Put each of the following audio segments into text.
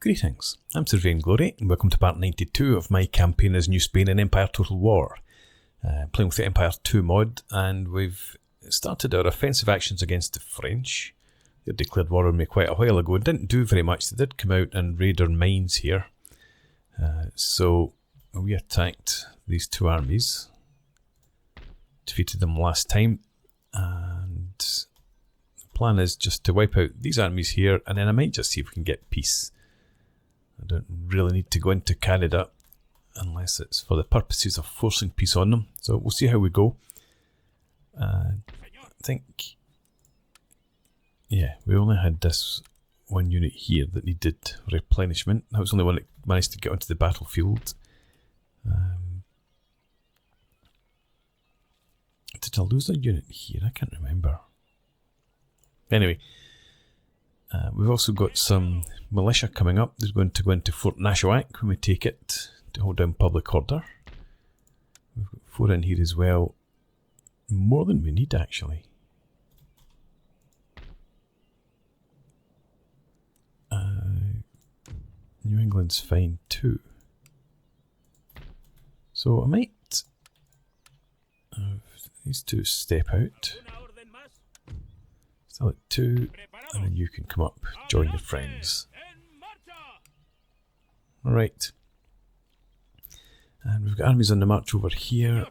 Greetings, I'm Sir Vainglory, and welcome to part 92 of my campaign as New Spain in Empire Total War. Playing with the Empire 2 mod, and we've started our offensive actions against the French. They declared war on me quite a while ago and didn't do very much. They did come out and raid our mines here. So we attacked these two armies, defeated them last time, and the plan is just to wipe out these armies here, and then I might just see if we can get peace. I don't really need to go into Canada unless it's for the purposes of forcing peace on them. So we'll see how we go. I think, yeah, we only had this one unit here that needed replenishment. That was the only one that managed to get onto the battlefield. Did I lose a unit here? I can't remember. Anyway, we've also got some militia coming up. They're going to go into Fort Frontenac when we take it to hold down public order. We've got 4 in here as well. More than we need, actually. New England's fine too. So I might have these two step out. Still at 2, and then you can come up, join your friends. Alright. And we've got armies on the march over here.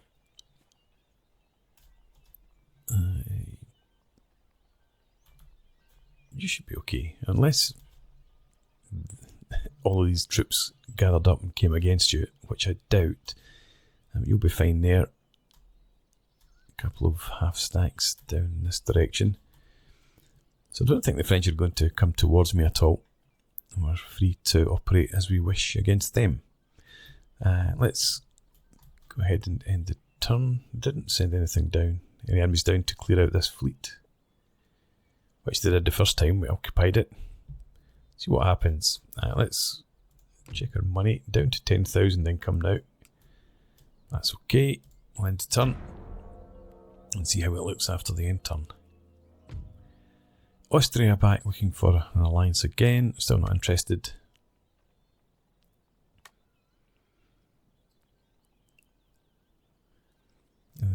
You should be okay, unless all of these troops gathered up and came against you, which I doubt. You'll be fine there. A couple of half stacks down this direction. So I don't think the French are going to come towards me at all. We're free to operate as we wish against them. Let's go ahead and end the turn. Didn't send anything down, any armies down to clear out this fleet, which they did the first time we occupied it. See what happens. Let's check our money. Down to 10,000 income now. That's okay. We'll end the turn and see how it looks after the end turn. Austria back looking for an alliance again. Still not interested.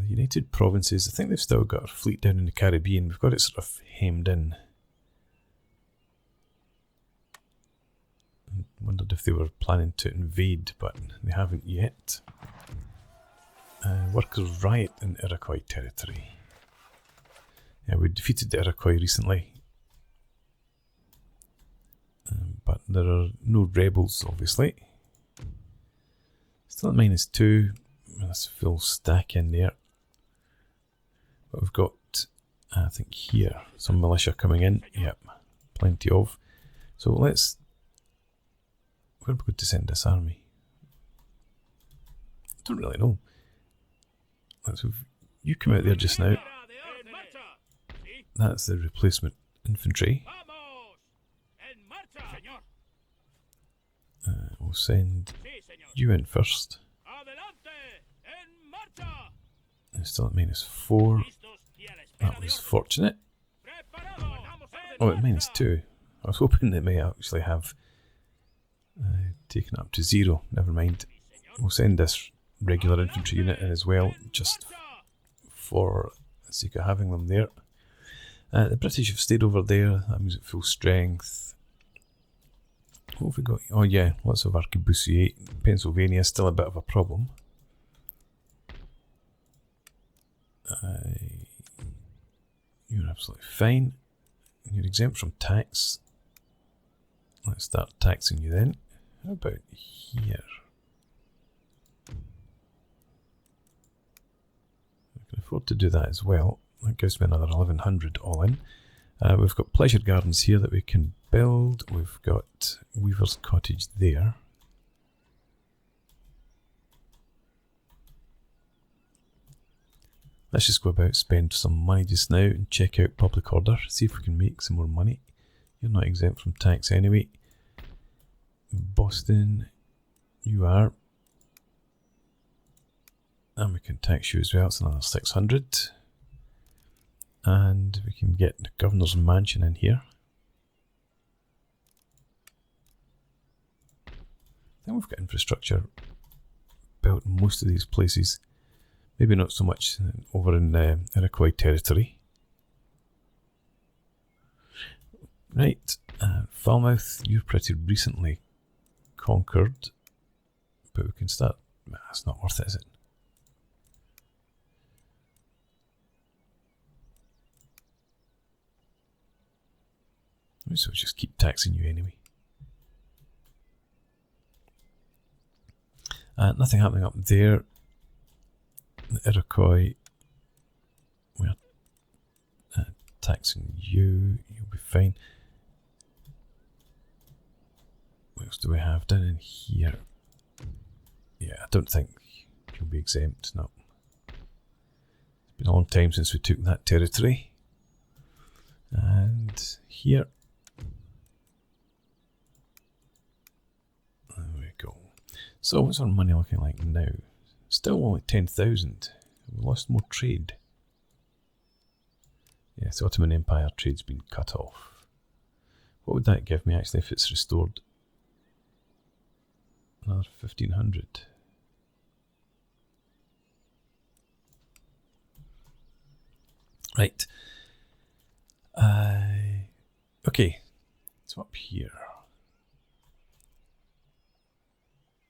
United Provinces, I think they've still got a fleet down in the Caribbean. We've got it sort of hemmed in. I wondered if they were planning to invade, but they haven't yet. Workers' riot in Iroquois territory. Yeah, we defeated the Iroquois recently. But there are no rebels, obviously. Still at -2. That's a full stack in there. But we've got, I think here, some militia coming in. Yep, plenty of. So let's... Where are we going to send this army? I don't really know. You come out there just now. That's the replacement infantry. We'll send you in first. And still at -4. That was fortunate. Oh, at -2. I was hoping they may actually have taken it up to 0. Never mind. We'll send this regular infantry unit in as well, just for the sake of having them there. The British have stayed over there. That means at full strength. What have we got? Oh yeah, lots of arquebusiers. Pennsylvania is still a bit of a problem. You're absolutely fine. You're exempt from tax. Let's start taxing you then. How about here? I can afford to do that as well. That gives me another 1100 all in. We've got pleasure gardens here that we can build. We've got Weaver's Cottage there. Let's just go about, spend some money just now and check out public order. See if we can make some more money. You're not exempt from tax anyway. Boston, you are. And we can tax you as well. It's another 600. And we can get the governor's mansion in here. think we've got infrastructure built in most of these places. Maybe not so much over in Iroquois territory. Right, Falmouth, you're pretty recently conquered, but we can start. That's not worth it, is it? So we'll just keep taxing you anyway. Nothing happening up there. The Iroquois, we're taxing you. You'll be fine. What else do we have down in here? Yeah, I don't think you'll be exempt. No. It's been a long time since we took that territory. And here. There we go. So what's our money looking like now? Still only 10,000. We lost more trade. Yes, the Ottoman Empire trade's been cut off. What would that give me actually if it's restored? Another 1,500. Right. Okay. So up here.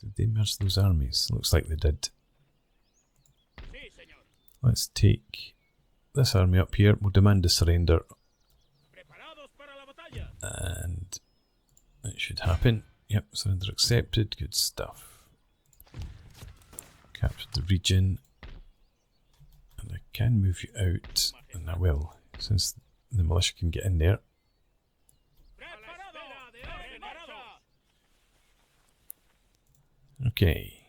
Did they merge those armies? Looks like they did. Let's take this army up here. We'll demand a surrender. And it should happen. Yep, surrender accepted. Good stuff. Captured the region. And I can move you out. And I will, since the militia can get in there. Okay.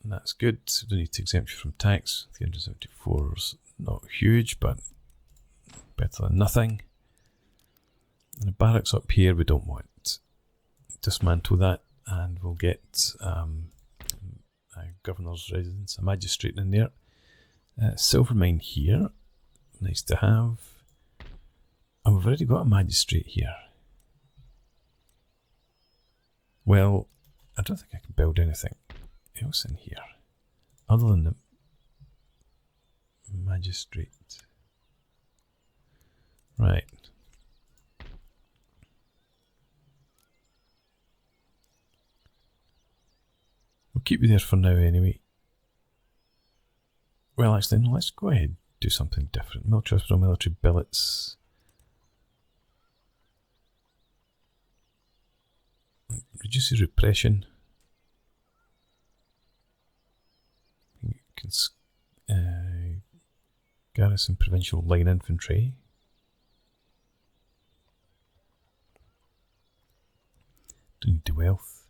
And that's good. We don't need to exempt you from tax. 374 is not huge, but better than nothing. And the barracks up here we don't want. Dismantle that and we'll get a governor's residence, a magistrate in there. Silver mine here. Nice to have. And we've already got a magistrate here. Well, I don't think I can build anything else in here other than the magistrate. Right. We'll keep you there for now anyway. Well, actually, no, let's go ahead and do something different. Military hospital, military billets. Reduces repression. Garrison provincial line infantry. Don't need the wealth.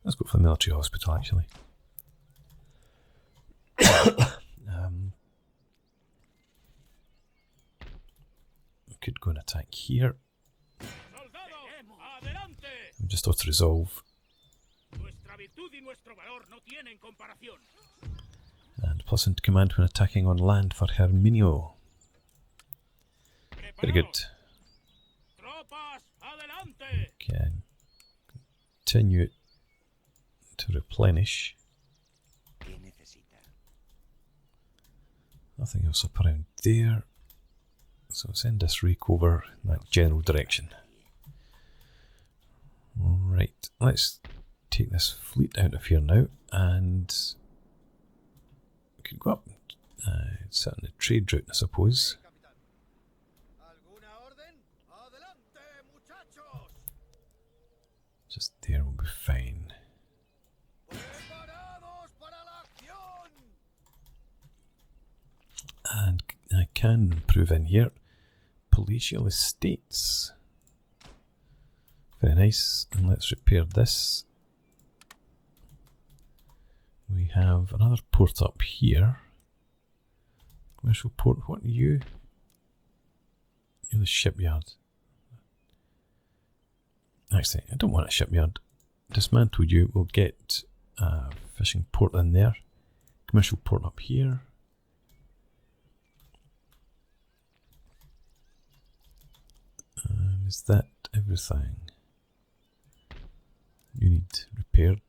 Let's go for the military hospital actually. We could go and attack here. I'm just auto resolve. And plus into command when attacking on land for Herminio. Very good. Can continue to replenish. Nothing else up around there. So send this rake over in that general direction. Right, let's take this fleet out of here now and we could go up sit on the trade route, I suppose. Just there will be fine. And I can improve in here. Palatial estates. Very nice. And let's repair this. We have another port up here. Commercial port. What are you? You're the shipyard. Actually, I don't want a shipyard. Dismantle you. We'll get a fishing port in there. Commercial port up here. Is that everything? You need repaired.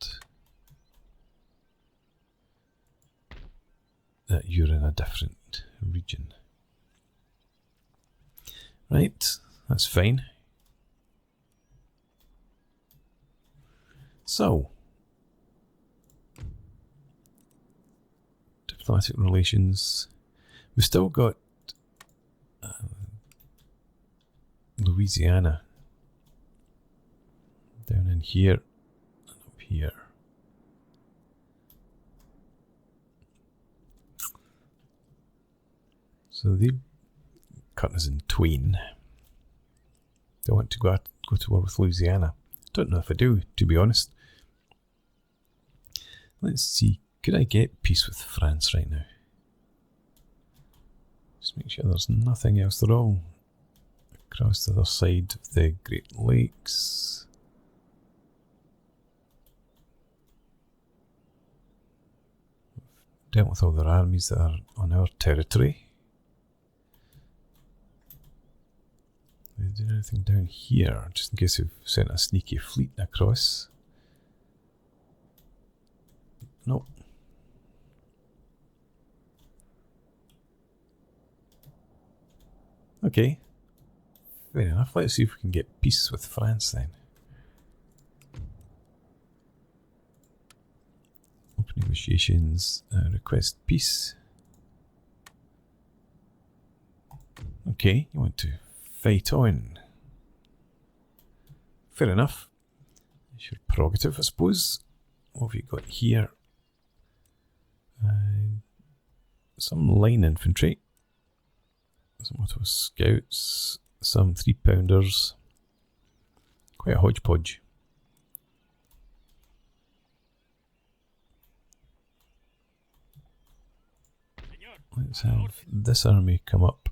That you're in a different region. Right, that's fine. So, diplomatic relations. We've still got Louisiana down in here and up here. So they cut us in twain. Do I want to go to war with Louisiana? Don't know if I do, to be honest. Let's see. Could I get peace with France right now? Just make sure there's nothing else. They're all across the other side of the Great Lakes. Dealt with all their armies that are on our territory. Did they do anything down here? Just in case we've sent a sneaky fleet across. Nope. Okay. Fair enough. Let's see if we can get peace with France then. Open negotiations. Request peace. Okay, you want to fight on. Fair enough. It's your prerogative, I suppose. What have you got here? Some line infantry. Some auto scouts. Some 3-pounders. Quite a hodgepodge. Let's have this army come up.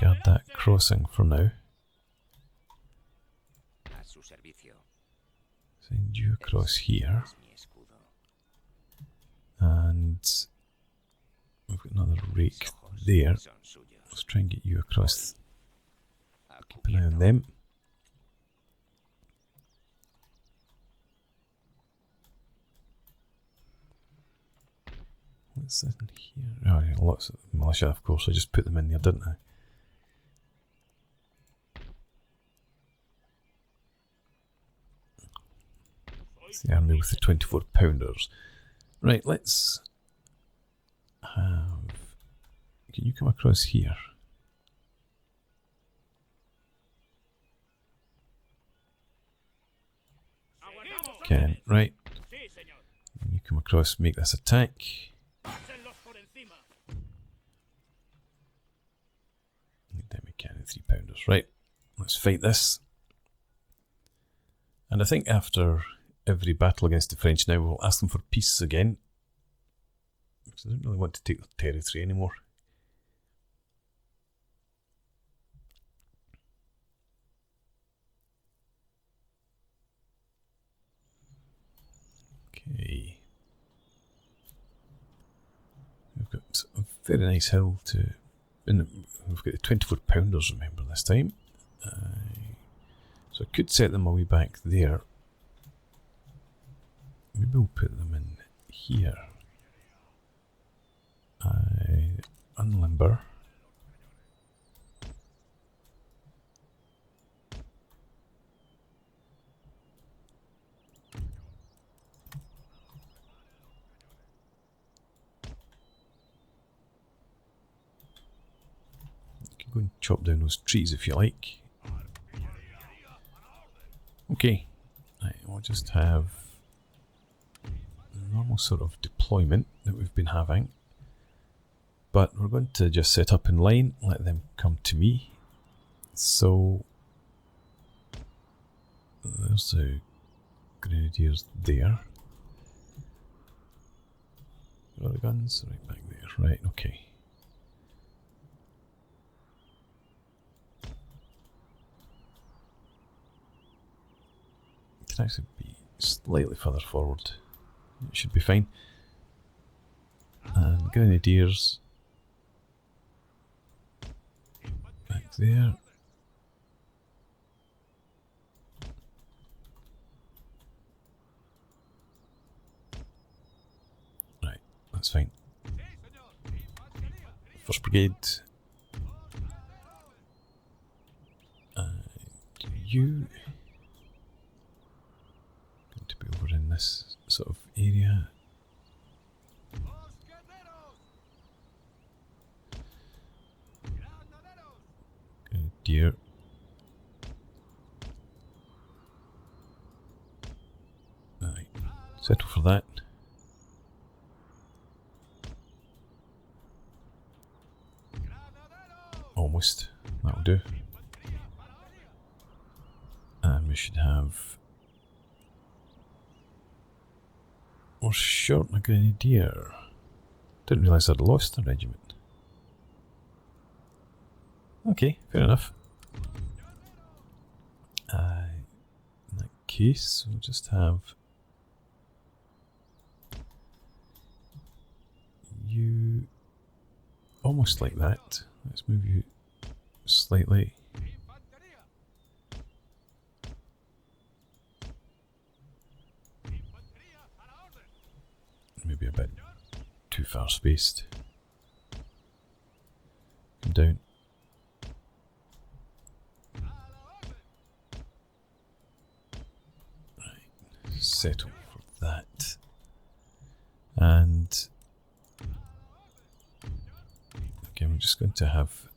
Guard that crossing for now. Send you across here. And we've got another rake there. Let's try and get you across. Keep an eye on them. What's in here? Oh, yeah, lots of militia, of course. I just put them in there, didn't I? It's the army with the 24-pounders. Right, let's have... Can you come across here? Can, right. You come across, make this attack. Need them cannon 3-pounders. Right, let's fight this. And I think after every battle against the French now, we'll ask them for peace again. Because I don't really want to take their territory anymore. Okay. We've got a very nice hill to... we've got the 24-pounders, remember, this time. So I could set them a wee back there. Maybe we'll put them in here. Unlimber. You can go and chop down those trees if you like. Okay, right, we'll just have the normal sort of deployment that we've been having. But we're going to just set up in line, let them come to me. So there's the grenadiers there. Where are the guns? Right back there. Right, okay. It can actually be slightly further forward. It should be fine. And grenadiers. there. Right, that's fine. First Brigade. You going to be over in this sort of area. Oh dear. Right, settle for that. Almost. That'll do. And we should have... We're short a grenadier. Didn't realise I'd lost a regiment. Okay, fair enough. In that case, we'll just have... you... almost like that. Let's move you slightly. Maybe a bit too far spaced. Come down. Right, settle for that. And okay, I'm just going to have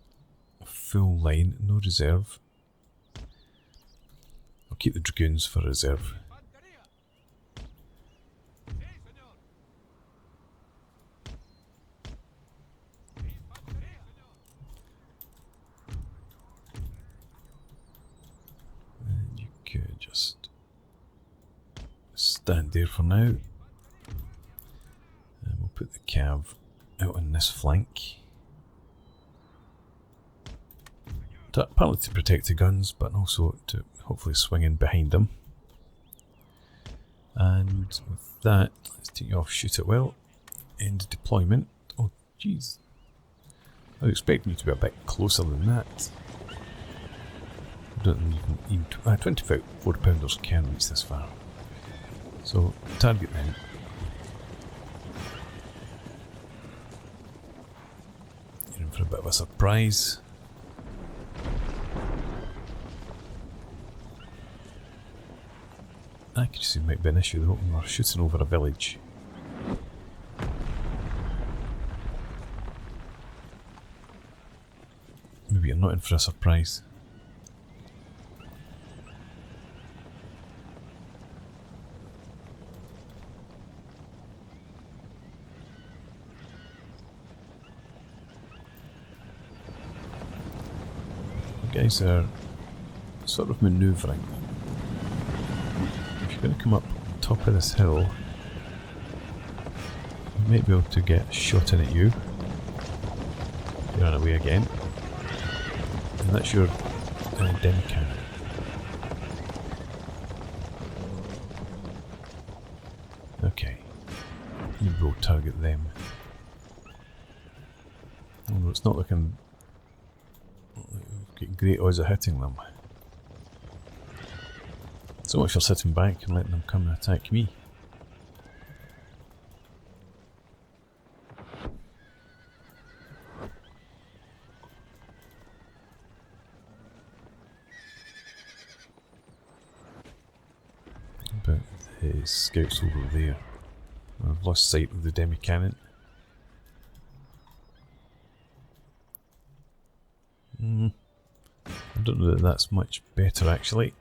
a full line, no reserve. I'll keep the dragoons for reserve. Just stand there for now, and we'll put the cav out on this flank, partly to protect the guns, but also to hopefully swing in behind them. And with that, let's take you off, shoot it well, end deployment. Oh jeez, I was expecting you to be a bit closer than that. Don't even 24 pounders can reach this far. So target them. You're in for a bit of a surprise. Accuracy might be an issue though when we're shooting over a village. Maybe you're not in for a surprise. Guys are sort of manoeuvring. If you're going to come up on top of this hill, you might be able to get a shot in at you. You run away again. And that's your demi cannon. Okay. You will target them. Although it's not looking... get great odds of hitting them. So much for sitting back and letting them come and attack me. But the scouts over there. I've lost sight of the demi cannon. I don't know that that's much better actually.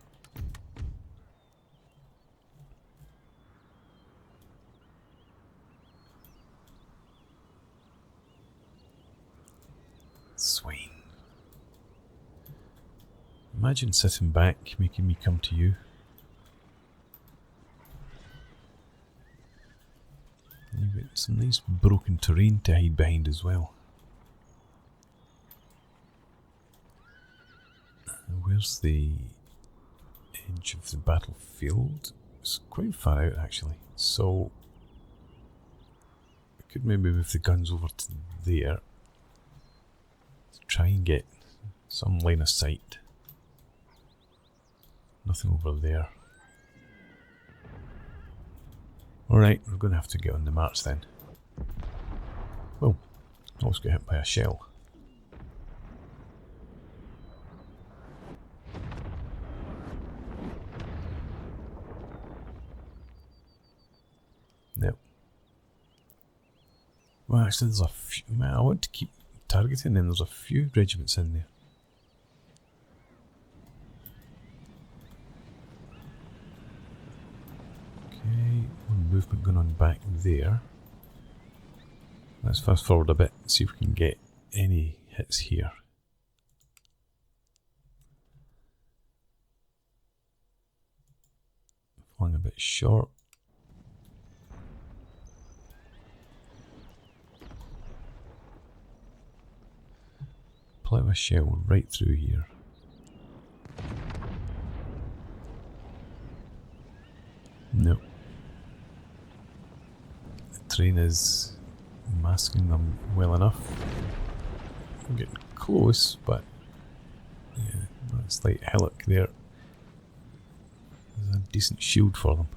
Swine. Imagine sitting back, making me come to you. You've got some nice broken terrain to hide behind as well. Where's the edge of the battlefield? It's quite far out actually, so I could maybe move the guns over to there to try and get Some line of sight. Nothing over there. Alright, we're going to have to get on the march then. Well, almost got hit by a shell. Nope. Well, actually, there's a few. Man, I want to keep targeting them. There's a few regiments in there. Okay, one movement going on back there. Let's fast forward a bit, see if we can get any hits here. Flying a bit short. Plough a shell right through here. No. The train is masking them well enough. I'm getting close, but yeah, that slight hillock there is a decent shield for them.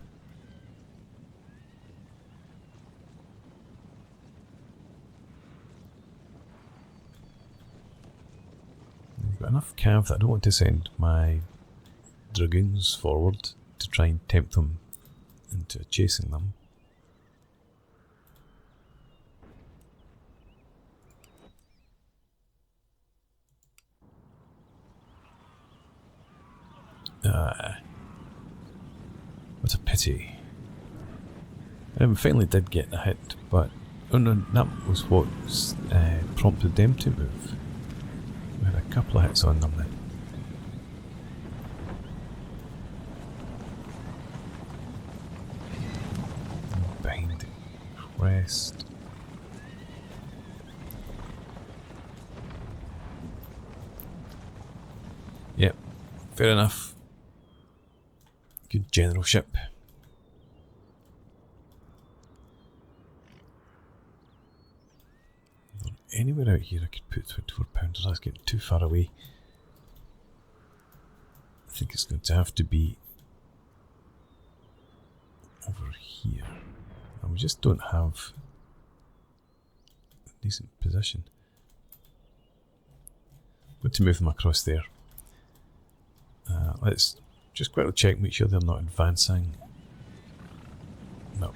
I've got enough cav that I don't want to send my dragoons forward to try and tempt them into chasing them. What a pity. Finally did get a hit, but oh no, that was what prompted them to move. We had a couple of hits on them then. Behind the crest. Yep, fair enough. Good generalship. Is there anywhere out here I could put 24 pounders? That's getting too far away. I think it's going to have to be over here. And we just don't have a decent position. I'm going to move them across there. Let's just quickly check, make sure they're not advancing. No.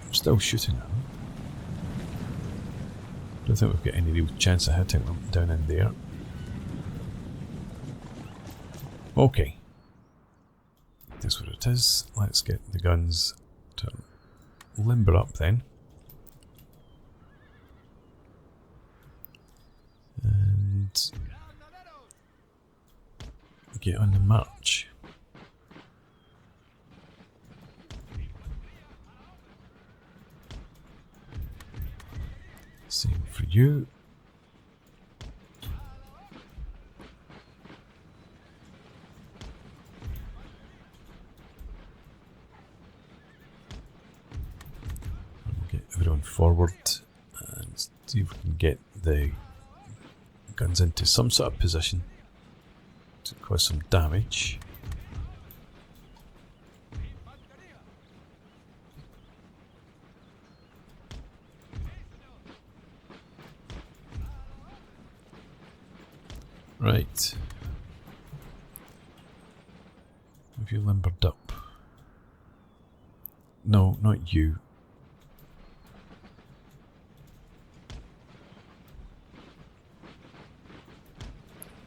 I'm still shooting at them. Don't think we've got any real chance of hitting them down in there. Okay. That's what it is. Let's get the guns to limber up then. And get on the march. Same for you. We'll get everyone forward and see if we can get the guns into some sort of position to cause some damage. Right. Have you limbered up? No, not you.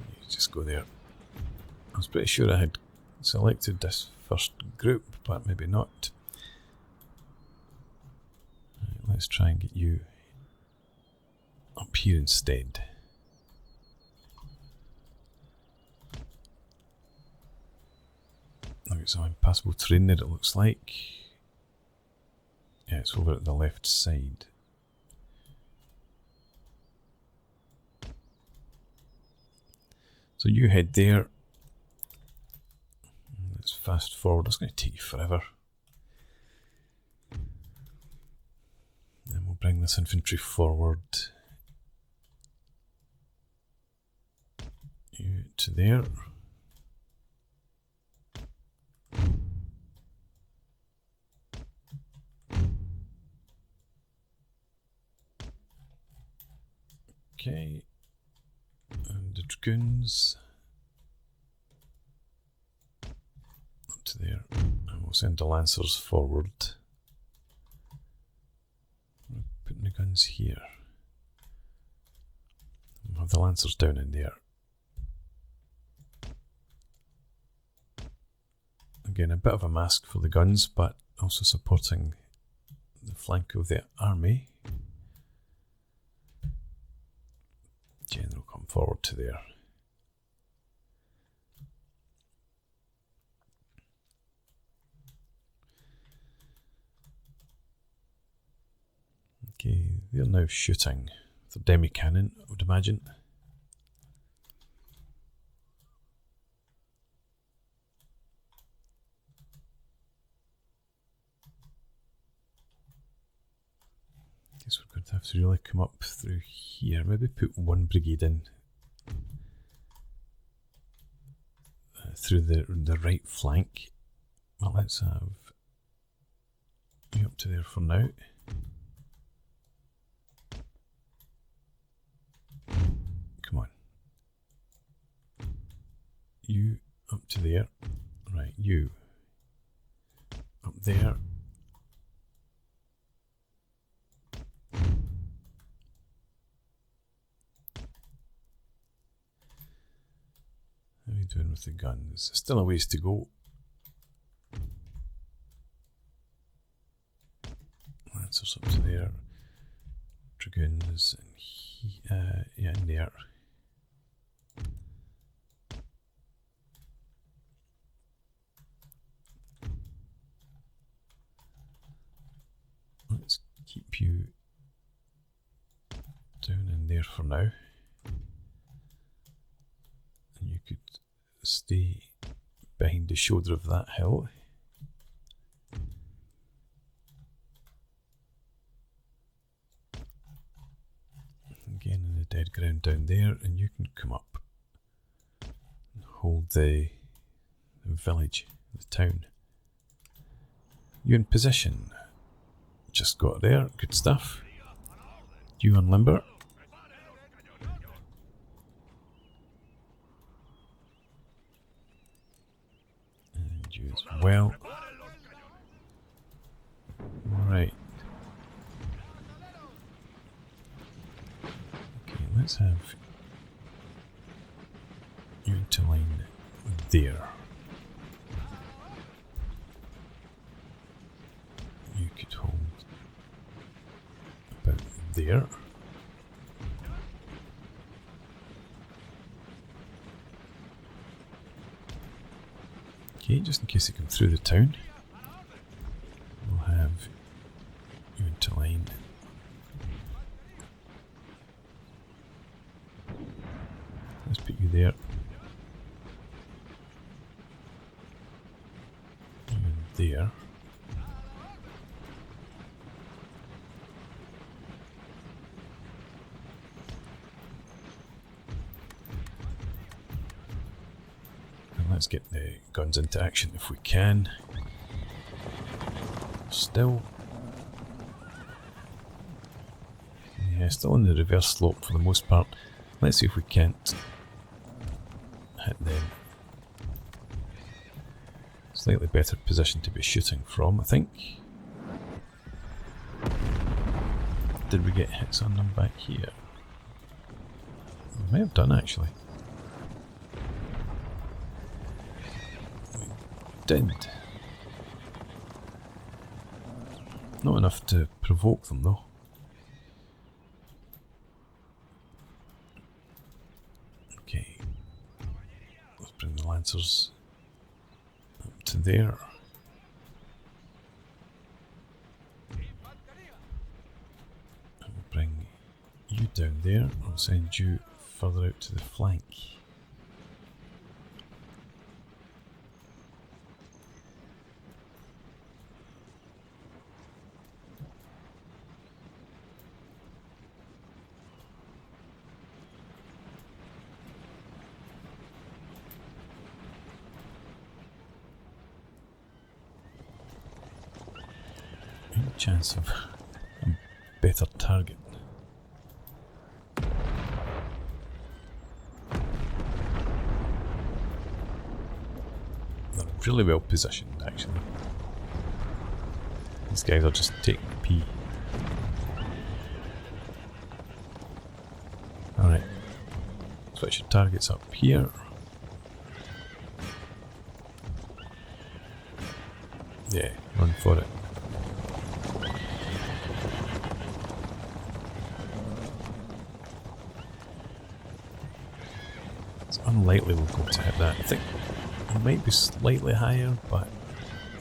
You just go there. I was pretty sure I had selected this first group, but maybe not. Right, let's try and get you up here instead. Look, it's some impassable terrain there, it looks like. Yeah, it's over at the left side. So you head there. Let's fast forward. It's going to take you forever. Then we'll bring this infantry forward. to there. Okay, and the dragoons up to there, and we'll send the lancers forward. We're putting the guns here. We'll have the lancers down in there. Again, a bit of a mask for the guns, but also supporting the flank of the army. General come forward to there. Okay, they're now shooting with a demi-cannon, I would imagine. Guess we're going to have to really come up through here. Maybe put one brigade in through the right flank. Well, let's have you up to there for now. Come on. You up to there. Right, you up there. How are we doing with the guns? Still a ways to go. Lancers up to there. Dragoons and yeah, in there. Let's keep you down in there for now. And you could stay behind the shoulder of that hill. Again in the dead ground down there, and you can come up and hold the village, the town. You in position. Just got there, good stuff. You on limber. And you as well. Right. Okay, let's have you into line there. You could hold about there. Okay, just in case they come through the town, we'll have you into line. Let's put you there. You in there. Let's get the guns into action if we can. Still. Yeah, still on the reverse slope for the most part. Let's see if we can't hit them. Slightly better position to be shooting from, I think. Did we get hits on them back here? We may have done actually. Did. Not enough to provoke them though. Okay. Let's bring the lancers up to there. And we'll bring you down there. I'll send you further out to the flank. chance of a better target. They're really well positioned, actually. These guys are just taking the pee. Alright. Switch your targets up here. Yeah, run for it. It's unlikely we're going to hit that. I think it might be slightly higher, but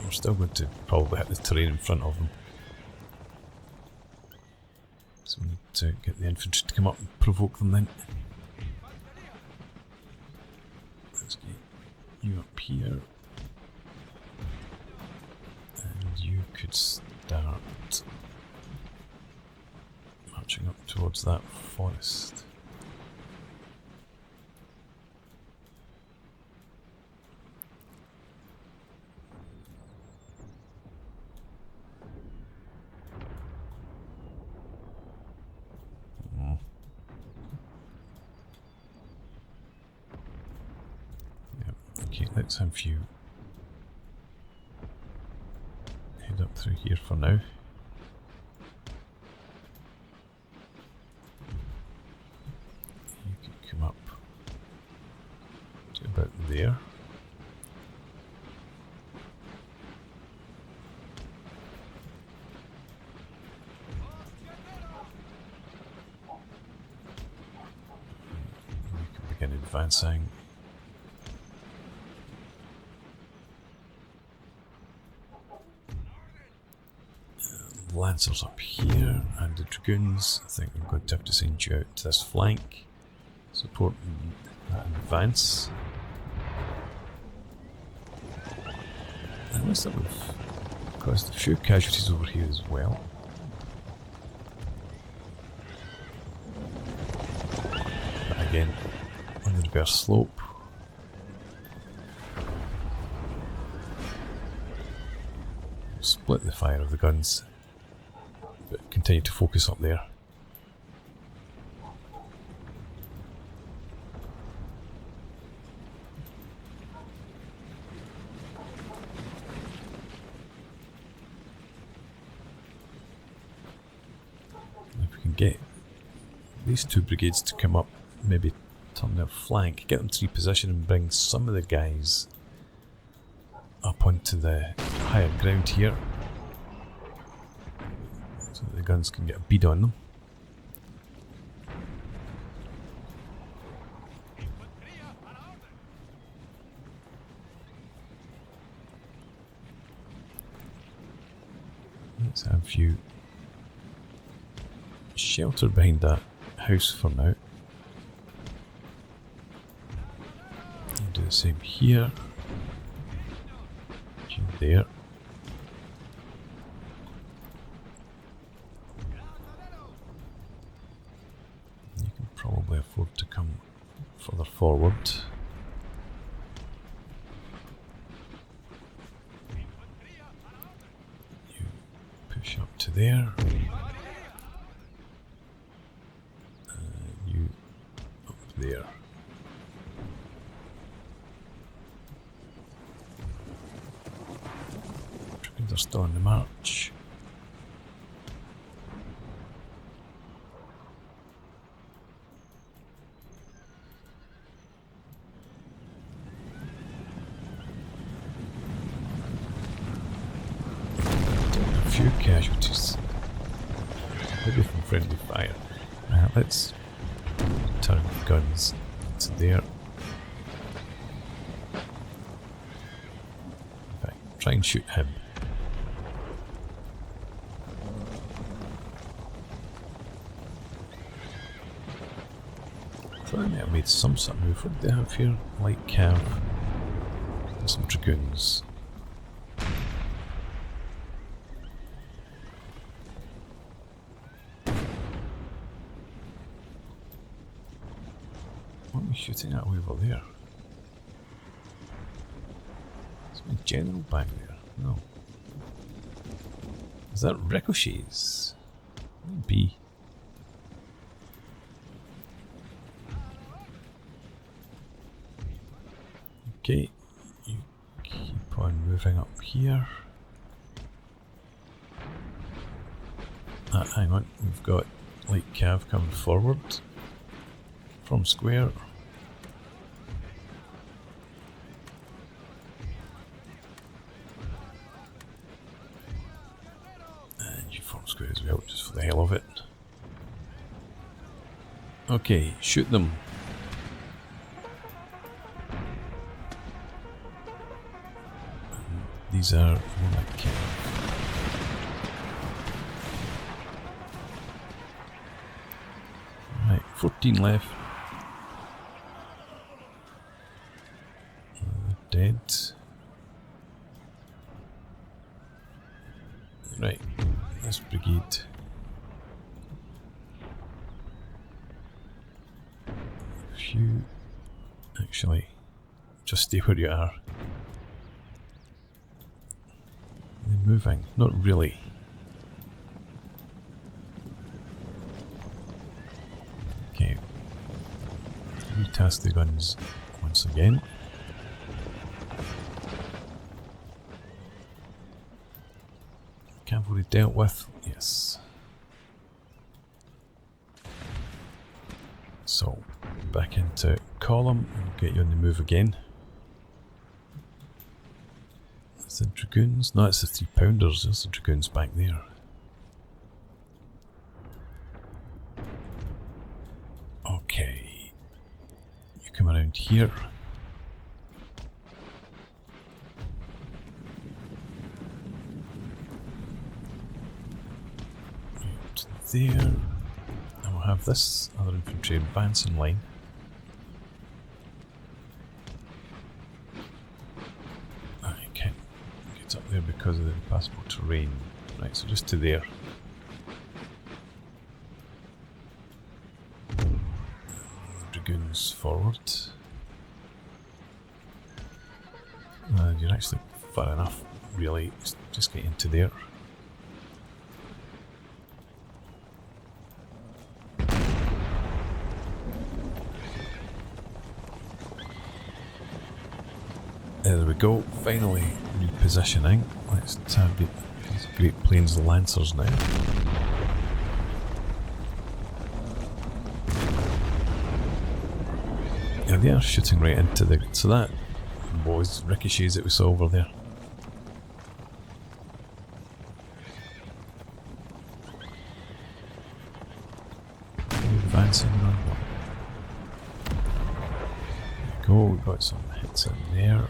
we're still going to probably hit the terrain in front of them. So we need to get the infantry to come up and provoke them then. Let's get you up here. And you could start marching up towards that forest. Okay, let's have you head up through here for now. You can come up to about there. You can begin advancing. Lancers up here, and the dragoons. I think I'm going to have to send you out to this flank, support that advance. And looks like we've caused a few casualties over here as well. But again, on the reverse slope. Split the fire of the guns, but continue to focus up there. If we can get these two brigades to come up, maybe turn their flank, get them to reposition and bring some of the guys up onto the higher ground here, so that the guns can get a bead on them. Let's have you shelter behind that house for now. And do the same here. There. You can probably afford to come further forward. You push up to there. You up there. They're still on the march. A few casualties, maybe from friendly fire. Let's turn the guns to there. In fact, try and shoot him. I thought I might have made some sort of move. What do they have here? Light cav and some dragoons. What are we shooting at over there? Is my general back there? No. Is that ricochets? Maybe. Okay, you keep on moving up here. Hang on, we've got light cav coming forward from square. And you form square as well, just for the hell of it. Okay, shoot them. These are more like right, 14 left. Dead. Right, this brigade. If you actually just stay where you are. They're moving, not really. Okay, retask the guns once again. Cavalry dealt with, yes. So, back into column, we'll get you on the move again. That's the dragoons, no, it's the 3-pounders, there's the dragoons back there. Okay, you come around here. There, and we'll have this other infantry advance in line. I can't get up there because of the impassable terrain. Right, so just to there. Dragoons forward. You're actually far enough, really. Just get into there. There we go, finally repositioning. Let's target these Great Plains Lancers now. Yeah, they are shooting right into the... So that was ricochets that we saw over there. Advancing on one. There we go, we've got some hits in there.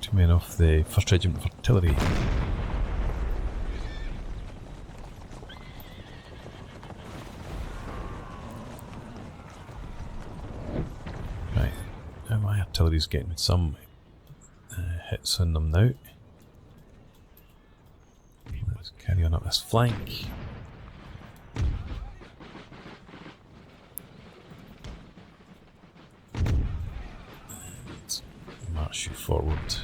Two men off the 1st Regiment of Artillery. Right, now my artillery's getting some hits on them now. Let's carry on up this flank. And march you forward.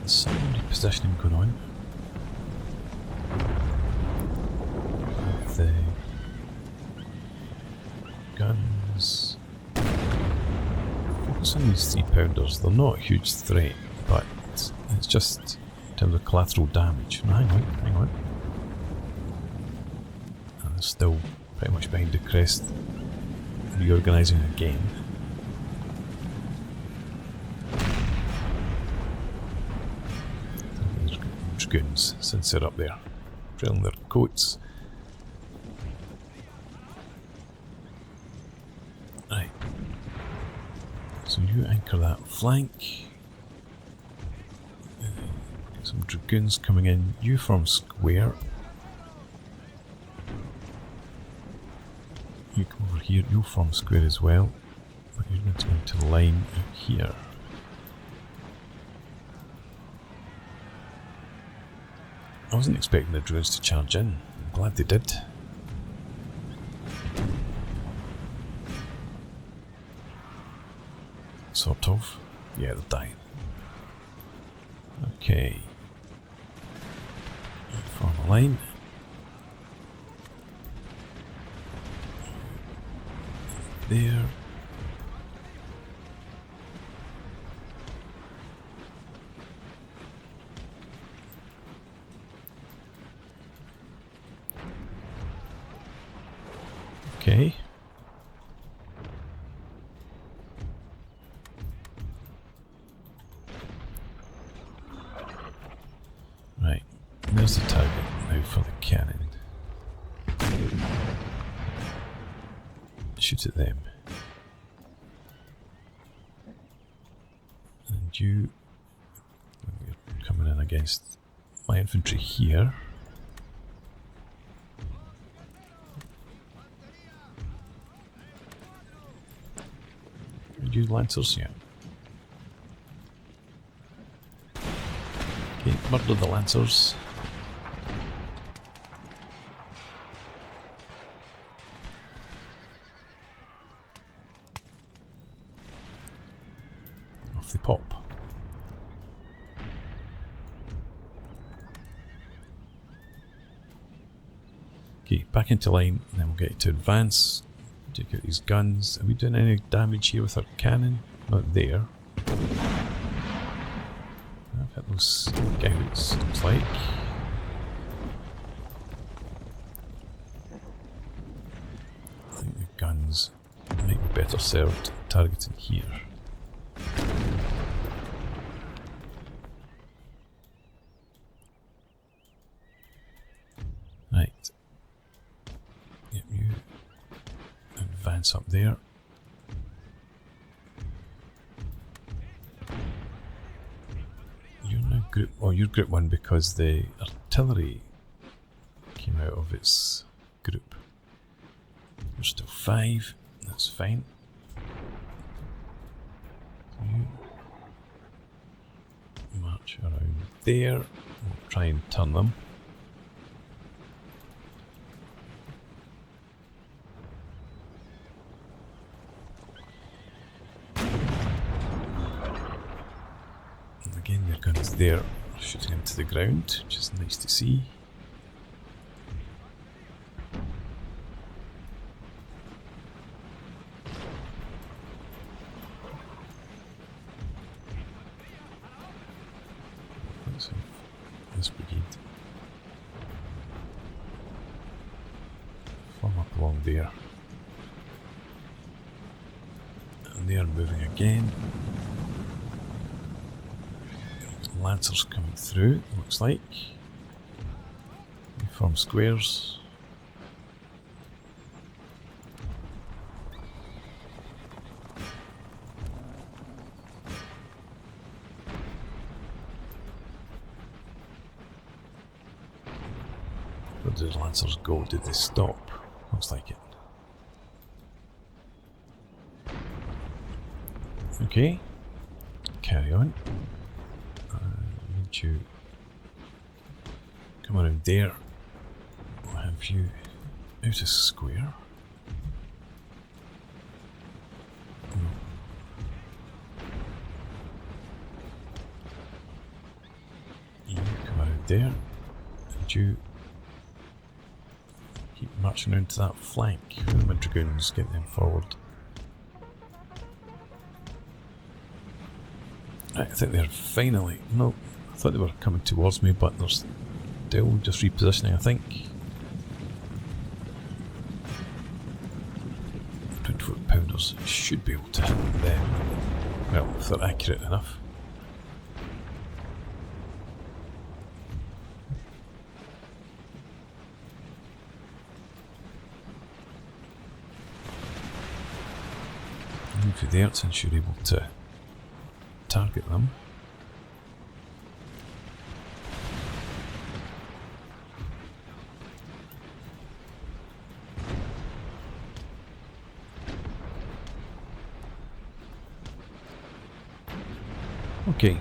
Some repositioning going on with the guns. Focus on these 3-pounders. They're not a huge threat, but it's just in terms of collateral damage. No, hang on. And they're still pretty much behind the crest, reorganising again. Dragoons, since they're up there, trailing their coats. Right. So you anchor that flank. Some dragoons coming in. You form square. You come over here. You'll form square as well. But you're going to go into the line out here. I wasn't expecting the drones to charge in. I'm glad they did. Sort of. Yeah, they're dying. Okay. Form a line. There. Okay. Right. There's the target now for the cannon. Shoot at them. And you... You're coming in against my infantry here. And you lancers, yeah. Okay, murder the lancers. Off they pop. Okay, back into line, and then we'll get to advance. Take out these guns. Are we doing any damage here with our cannon? Not there. I've hit those scouts, looks like. I think the guns might be better served targeting here. Right. Yep, you advance up there. You're now group... Oh, you're group 1 because the artillery came out of its group. There's still 5. That's fine. You march around there. We'll try and turn them. And again, your guns there are shooting into the ground, which is nice to see. Let's have this brigade form up along there. And they are moving again. Lancers coming through, looks like. They form squares. Where did the lancers go? Did they stop? Looks like it. Okay, carry on. Need you come around there. We'll have you out of square. You come around there, and you keep marching around to that flank. The dragoons, get them forward. Right, I think they're finally... No, I thought they were coming towards me, but they're still just repositioning, I think. 20-foot pounders should be able to hit them. Well, if they're accurate enough. Move you there since you're able to target them. Okay.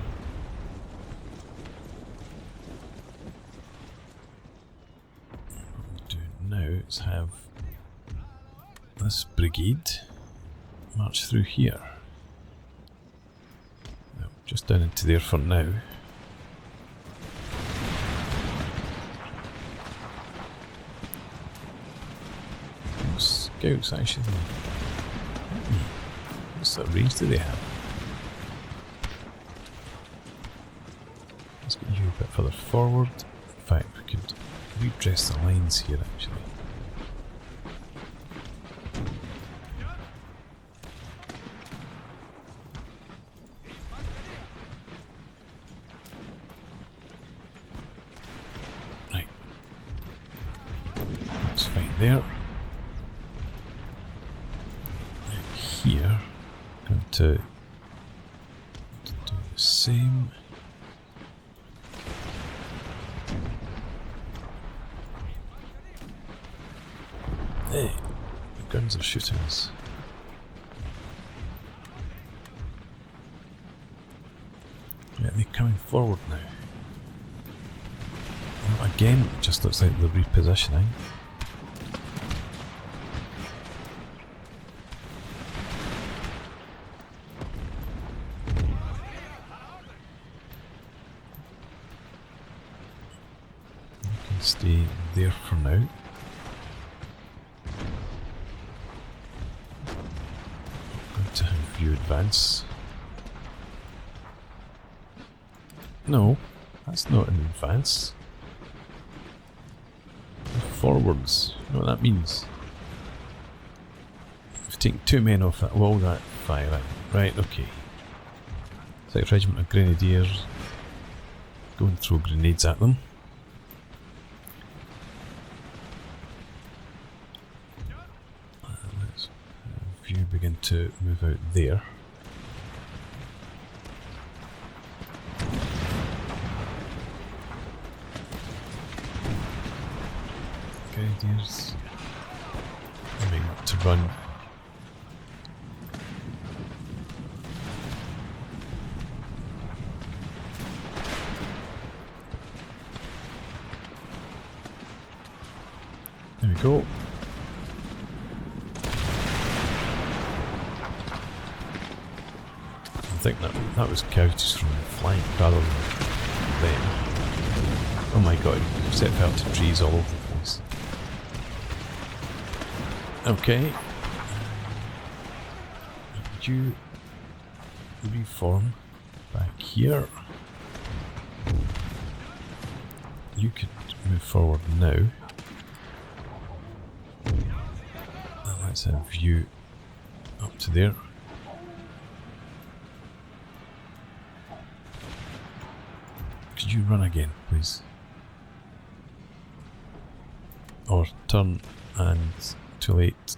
now is have this brigade march through here. No, just down into there for now. Scouts actually. What sort of range do they have? Let's get you a bit further forward. In fact, we could redress the lines here actually. Right. That's fine there. Here, I'm going to do the same. Hey, the guns are shooting us. Yeah, they're coming forward now. Well, again, it just looks like they're repositioning. Stay there for now. I'm going to have you advance. No, that's not an advance. Forwards. You know what that means? We've taken 2 men off that wall, that firing. Right, okay. It's like a regiment of grenadiers. Go and throw grenades at them. You begin to move out there. Grenadiers moving up to run. There we go. I think that was coyotes from the flank rather than them. Oh my god, set fire to trees all over the place. Okay. Would you reform back here? You could move forward now. And let's have you up to there. Could you run again, please? Or turn and too late.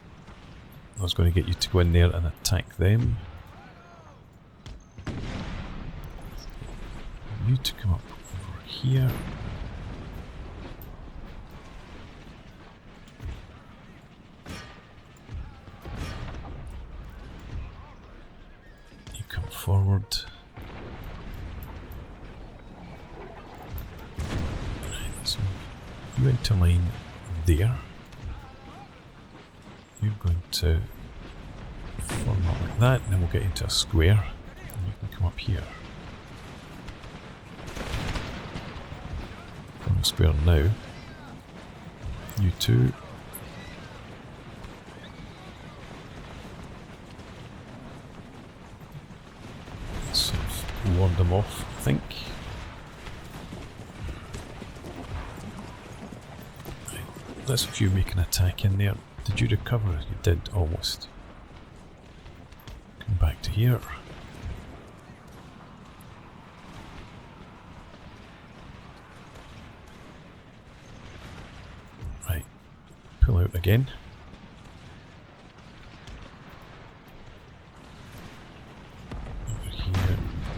I was going to get you to go in there and attack them. You to come up over here. You come forward. You into line there. You're going to form up like that, and then we'll get into a square, and you can come up here. Form a square now. You two. Sort of ward them off, I think. Let's if you make an attack in there. Did you recover? You did, almost. Come back to here. Right. Pull out again. Over here.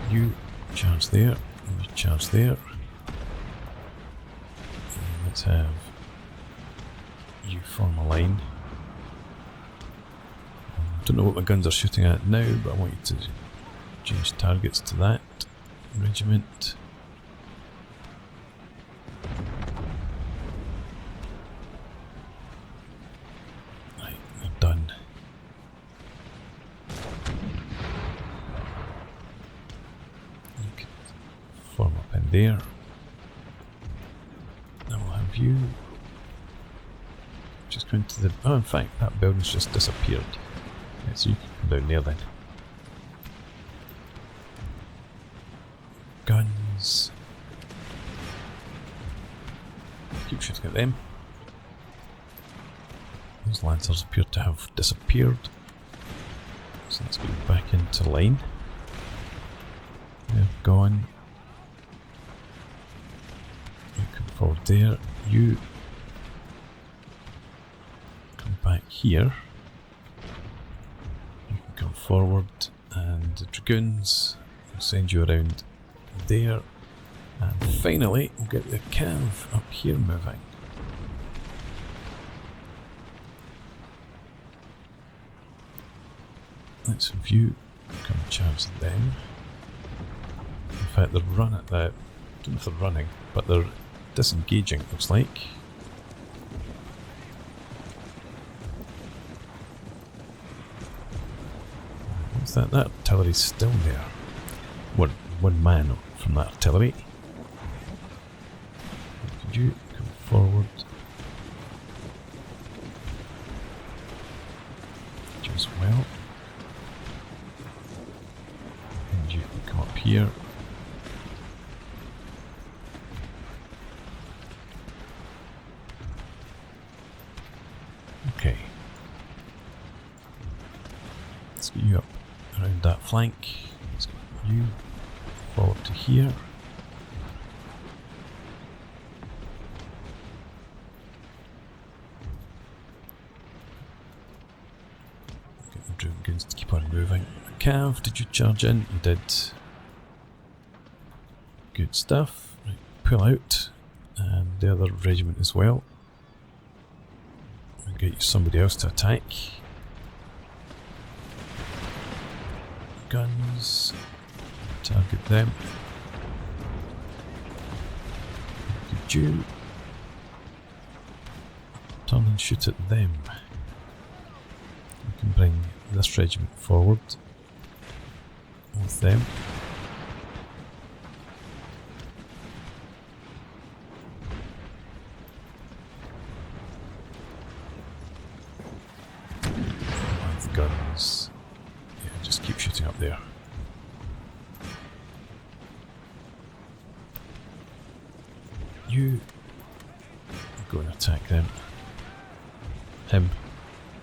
You charge there. And you charge there. And let's have you form a line. I don't know what my guns are shooting at now, but I want you to change targets to that regiment. there. And we'll have you just go into the... Oh, in fact, that building's just disappeared. Right, so you can come down there then. Guns. Keep shooting at them. Those lancers appear to have disappeared. So let's go back into line. They're gone. You come forward there. You come back here. You can come forward, and the dragoons will send you around there. And finally, we'll get the cav up here moving. Let's have you come and charge them. In fact, they're running. I don't know if they're running, but they're disengaging, it looks like. What's that? That artillery's still there. One man from that artillery. Could you come forward? You as well. And you can come up here. Okay. Let's get you up around that flank. Let's get you forward to here. Get the dragoons to keep on moving. Cav, did you charge in? You did. Good stuff. Right, pull out. And the other regiment as well. We'll get you somebody else to attack. Guns. Target them. Could you turn and shoot at them? You can bring this regiment forward with them. With guns. Yeah, just keep shooting up there. You go and attack them. Him.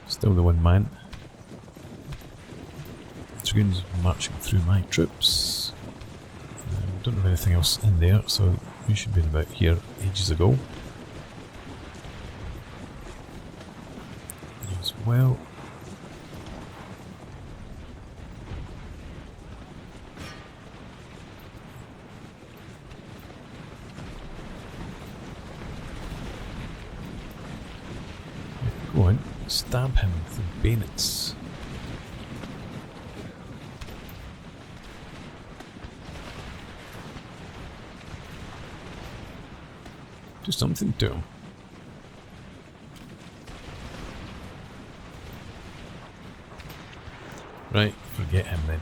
Still the one man. Dragoons marching through my troops. Don't have anything else in there, so we should be about here ages ago. You as well. Go on, stab him with the bayonets. Do something to him. Right, forget him then.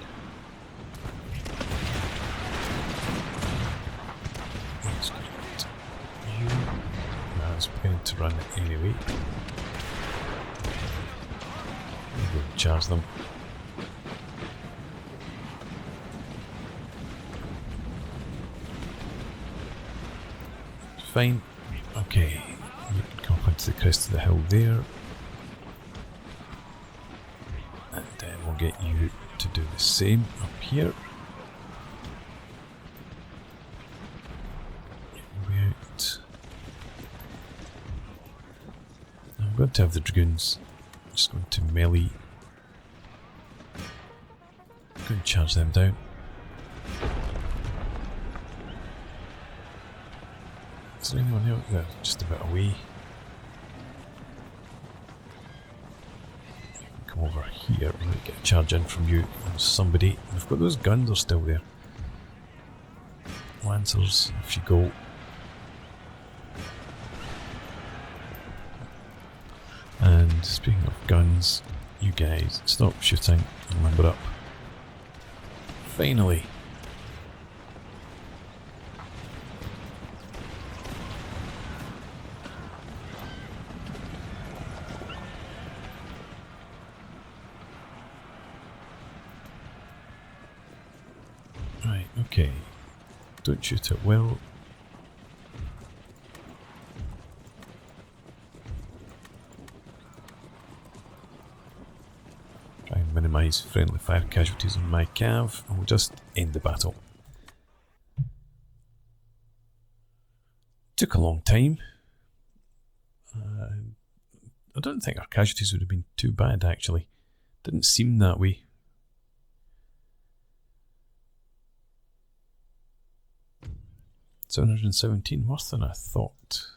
Let's get you. No, I was planning to run it anyway. Go and charge them. Fine. Okay, you can come up onto the crest of the hill there. And then we'll get you to do the same up here. Way out. Now I'm going to have the dragoons just going to melee. Go and charge them down. Is there anyone out there? Just a bit away. You can come over here. We might get a charge in from you. There's somebody. We've got those guns are still there. Lancers, if you go. And speaking of guns, you guys, stop shooting and limber up. Okay. Don't shoot at will. Try and minimise friendly fire casualties on my cav, and we'll just end the battle. Took a long time. I don't think our casualties would have been too bad, actually. Didn't seem that way. $717, worse than I thought.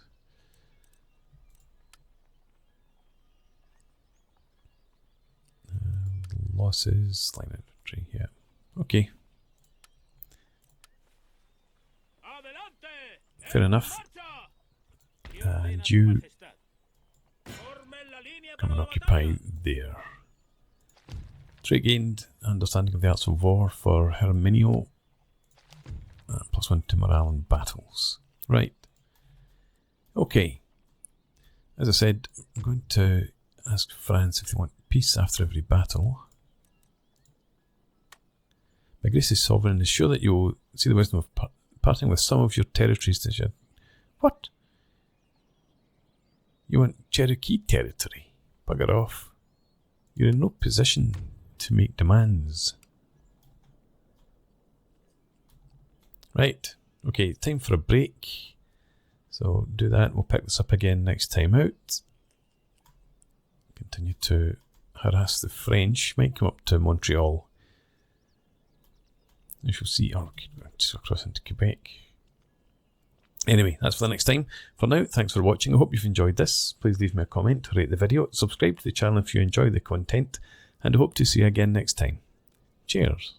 Losses, line infantry, yeah. Okay. Fair enough. And you come and occupy there. Trait gained understanding of the arts of war for Herminio. +1 to morale in battles. Right. Okay. As I said, I'm going to ask France if they want peace after every battle. My grace is sovereign is sure that you will see the wisdom of parting with some of your territories this year. What? You want Cherokee territory? Bugger off. You're in no position to make demands. Right. Okay, time for a break. So do that. We'll pick this up again next time out. Continue to harass the French. Might come up to Montreal. We shall see. Oh, just across into Quebec. Anyway, that's for the next time. For now, thanks for watching. I hope you've enjoyed this. Please leave me a comment, rate the video, subscribe to the channel if you enjoy the content, and I hope to see you again next time. Cheers.